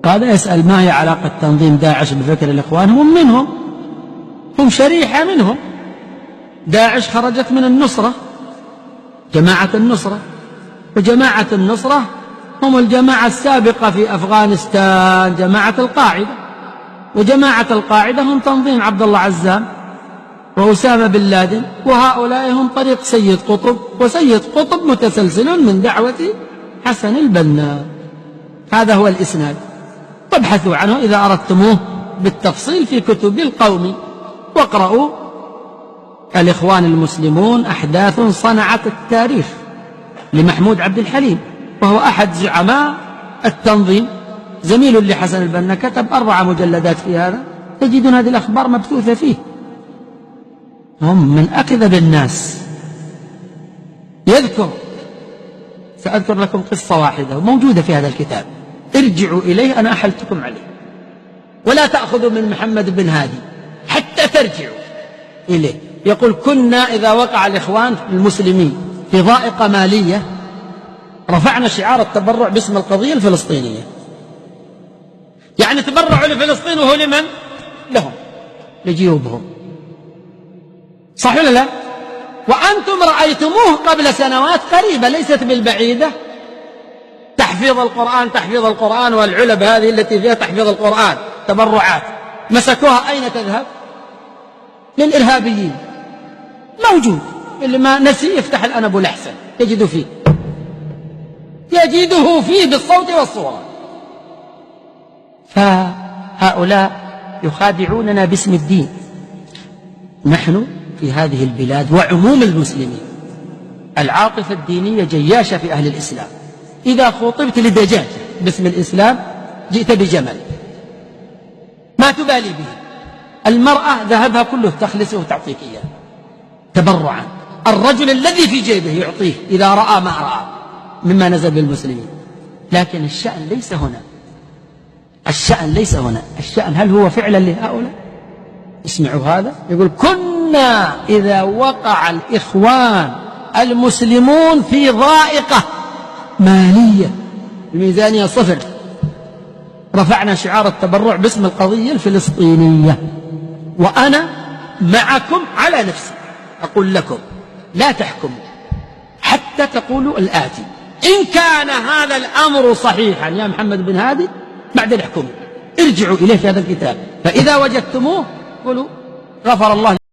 هذا يسأل ما هي علاقة تنظيم داعش بفكر الإخوان؟ هم منهم، هم شريحة منهم. داعش خرجت من النصرة، جماعة النصرة، وجماعة النصرة هم الجماعة السابقة في أفغانستان، جماعة القاعدة، وجماعة القاعدة هم تنظيم عبد الله عزام وأسامة بن لادن، وهؤلاء هم طريق سيد قطب، وسيد قطب متسلسل من دعوة حسن البنا. هذا هو الإسناد، وابحثوا عنه إذا أردتموه بالتفصيل في كتب القوم، واقرأوا الإخوان المسلمون أحداث صنعت التاريخ لمحمود عبد الحليم، وهو أحد زعماء التنظيم، زميل لحسن البنا، كتب 4 مجلدات في هذا، تجدون هذه الأخبار مبثوثة فيه. هم من أكذب الناس. سأذكر لكم قصة واحدة موجودة في هذا الكتاب، ارجعوا إليه، أنا أحلتكم عليه، ولا تأخذوا من محمد بن هادي حتى ترجعوا إليه. يقول: كنا إذا وقع الإخوان المسلمين في ضائقة مالية رفعنا شعار التبرع باسم القضية الفلسطينية. يعني تبرعوا لفلسطين، وهو لمن؟ لهم، لجيوبهم، صح ولا لا؟ وأنتم رأيتموه قبل سنوات قريبة ليست بالبعيدة، تحفيظ القرآن والعلب هذه التي فيها تحفيظ القرآن تبرعات، مسكوها أين تذهب؟ للإرهابيين. موجود، اللي ما نسي يفتح الأنب الأحسن يجده فيه بالصوت والصورة. فهؤلاء يخادعوننا باسم الدين. نحن في هذه البلاد وعموم المسلمين العاطفة الدينية جياشة في أهل الإسلام. إذا خطبت لدجاجة باسم الإسلام جئت بجمل، ما تبالي به. المرأة ذهبها كله تخلصه وتعطيك إياه تبرعا. الرجل الذي في جيبه يعطيه إذا رأى ما رأى مما نزل بالمسلمين. لكن الشأن ليس هنا، الشأن هل هو فعلا لهؤلاء؟ اسمعوا هذا، يقول: كنا إذا وقع الإخوان المسلمون في ضائقة مالية، الميزانية 0، رفعنا شعار التبرع باسم القضية الفلسطينية. وأنا معكم على نفسي، أقول لكم لا تحكموا حتى تقولوا الآتي: إن كان هذا الأمر صحيحا يا محمد بن هادي بعد احكموا، ارجعوا إليه في هذا الكتاب، فإذا وجدتموه قولوا غفر الله